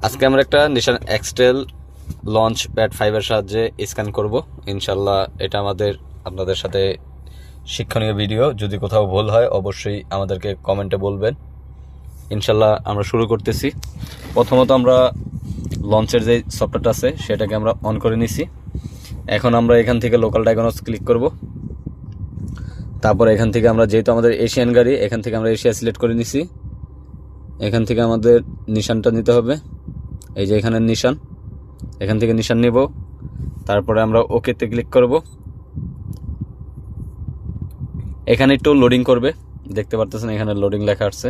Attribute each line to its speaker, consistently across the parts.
Speaker 1: আজকে আমরা একটা নিশান এক্সটেল লঞ্চ প্যাড 5 এর সাহায্যে স্ক্যান করব ইনশাল্লাহ। এটা আপনাদের সাথে শিক্ষণীয় ভিডিও। যদি কোথাও ভুল হয় অবশ্যই আমাদেরকে কমেন্টে বলবেন। ইনশাল্লাহ আমরা শুরু করতেছি। প্রথমত আমরা লঞ্চের যে সফটওয়্যারটা আছে সেটাকে আমরা অন করে নিছি। এখন আমরা এখান থেকে লোকাল ডায়াগনোস ক্লিক করব। তারপর এখান থেকে আমরা, যেহেতু আমাদের এশিয়ান গাড়ি, এখান থেকে আমরা এশিয়া সিলেক্ট করে নিছি। এখান থেকে আমাদের নিশানটা নিতে হবে, এই যে এখানে নিশান, এখান থেকে নিশান নেব। তারপরে আমরা ওকেতে ক্লিক করব। এখানে একটু লোডিং করবে, দেখতে পারতেছেন এখানে লোডিং লেখা আসছে।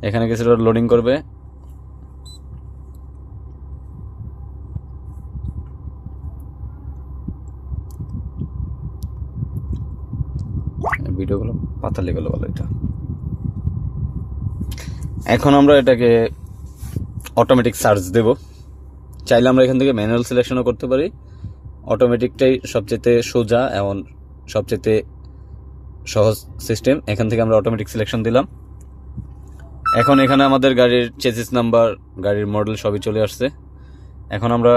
Speaker 1: এখানে কিছু লোডিং করবে। ভিডিওগুলো পাতালে গেল বলো এটা। এখন আমরা এটাকে অটোমেটিক সার্চ দেব। চাইলে আমরা এখান থেকে ম্যানুয়াল সিলেকশনও করতে পারি। অটোমেটিকটাই সবচেয়ে সোজা এবং সবচেয়ে সহজ সিস্টেম। এখান থেকে আমরা অটোমেটিক সিলেকশন দিলাম। এখন এখানে আমাদের গাড়ির চেসিস নাম্বার, গাড়ির মডেল সবই চলে আসছে। এখন আমরা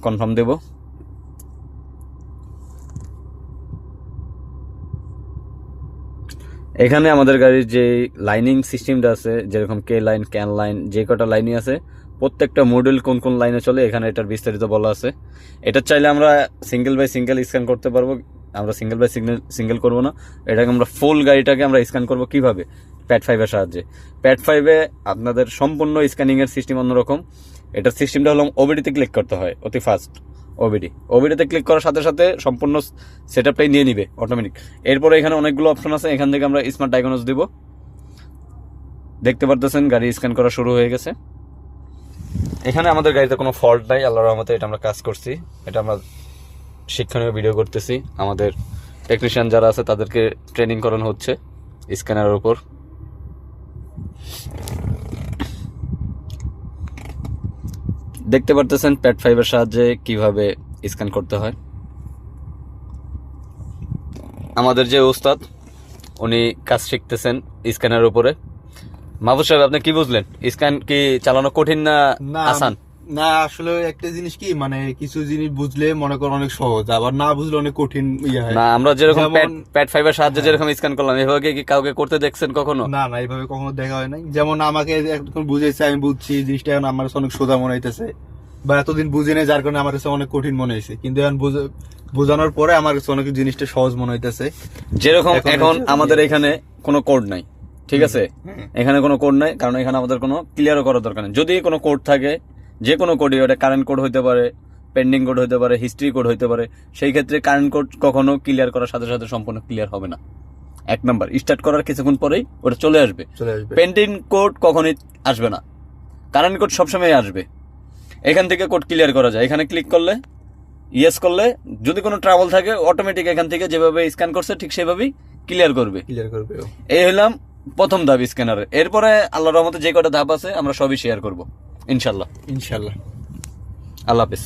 Speaker 1: কনফার্ম দেব। এখানে আমাদের গাড়ির যে লাইনিং সিস্টেমটা আছে, যেরকম কে লাইন, ক্যান লাইন, যে কটা লাইনই আছে, প্রত্যেকটা মডেল কোন কোন লাইনে চলে এখানে এটার বিস্তারিত বলা আছে। এটা চাইলে আমরা সিঙ্গেল বাই সিঙ্গেল স্ক্যান করতে পারবো। আমরা সিঙ্গেল বাই সিঙ্গেল করবো না, এটাকে আমরা ফুল গাড়িটাকে আমরা স্ক্যান করবো। কিভাবে? প্যাড 5 এর সাহায্যে। প্যাড 5 এ আপনাদের সম্পূর্ণ স্ক্যানিং এর সিস্টেম অন্যরকম। এটার সিস্টেমটা হলো ওবিডিতে ক্লিক করতে হয়, অতি ফাস্ট। ওবিডিতে ক্লিক করার সাথে সাথে সম্পূর্ণ সেটআপটাই নিয়ে নিবে অটোমেটিক। এরপরে এখানে অনেকগুলো অপশন আছে, এখান থেকে আমরা স্মার্ট ডায়াগনোস দিব। দেখতে পারতেছেন গাড়ি স্ক্যান করা শুরু হয়ে গেছে। এখানে আমাদের গাড়িতে কোনো ফল্ট নাই, আল্লাহর রহমতে। এটা আমরা কাজ করছি, এটা আমরা শিক্ষণীয় ভিডিও করতেছি। আমাদের টেকনিশিয়ান যারা আছে তাদেরকে ট্রেনিং করানো হচ্ছে স্ক্যানারের উপর। দেখতে পারতেছেন প্যাড 5 এর সাহায্যে কিভাবে স্ক্যান করতে হয়। আমাদের যে ওস্তাদ, উনি কাজ শিখতেছেন স্ক্যানারের উপরে। মাহফুজ সাহেব, আপনি কি বুঝলেন? স্ক্যান কি চালানো কঠিন না আসান?
Speaker 2: না, আসলে একটা জিনিস কি, মানে কিছু জিনিস বুঝলে মনে করো অনেক সহজ, আবার না বুঝলে অনেক কঠিন হয়।
Speaker 1: না, আমরা যেরকম প্যাড 5 এর সাহায্যে যেরকম স্ক্যান করলাম, এভাবে কি কাউকে করতে দেখছেন কখনো?
Speaker 2: না, এইভাবে কখনো দেখা হয় নাই। যেমন আমাকে এখন বুঝেছে, আমি বুঝছি জিনিসটা, এখন আমার কাছে অনেক সোজা মনে হইতেছে, বা এতদিন বুঝি নাই যার কারণে আমার কাছে অনেক কঠিন মনে হয়েছে। কিন্তু এখন বোঝানোর পরে আমার কাছে অনেক জিনিসটা সহজ মনে হইতেছে।
Speaker 1: যেরকম এখন আমাদের এখানে কোনো কোড নাই, ঠিক আছে? এখানে কোনো কোড নাই, কারণ এখানে আমাদের কোনো ক্লিয়ারও করার দরকার নেই। যদি কোনো কোড থাকে, যে কোনো কোডই, ওটা কারেন্ট কোড হইতে পারে, পেন্ডিং কোড হইতে পারে, হিস্ট্রি কোড হইতে পারে। সেই ক্ষেত্রে কারেন্ট কোড কখনো ক্লিয়ার করার সাথে সাথে সম্পূর্ণ ক্লিয়ার হবে না। এক নাম্বার, স্টার্ট করার কিছুক্ষণ পরেই ওটা চলে আসবে। পেন্ডিং কোড কখনোই আসবে না, কারেন্ট কোড সবসময় আসবে। এখান থেকে কোড ক্লিয়ার করা যায়। এখানে ক্লিক করলে, ইয়েস করলে, যদি কোনো ট্রাবল থাকে অটোমেটিক এখান থেকে যেভাবে স্ক্যান করছে ঠিক সেভাবেই ক্লিয়ার করবে। এই হলাম প্রথম ধাপ স্ক্যানারের। এরপরে আল্লাহর রহমতে যে কটা ধাপ আছে আমরা সবই শেয়ার করব ইনশাল্লাহ।
Speaker 2: ইনশাল্লাহ।
Speaker 1: আল্লাহ হাফেজ।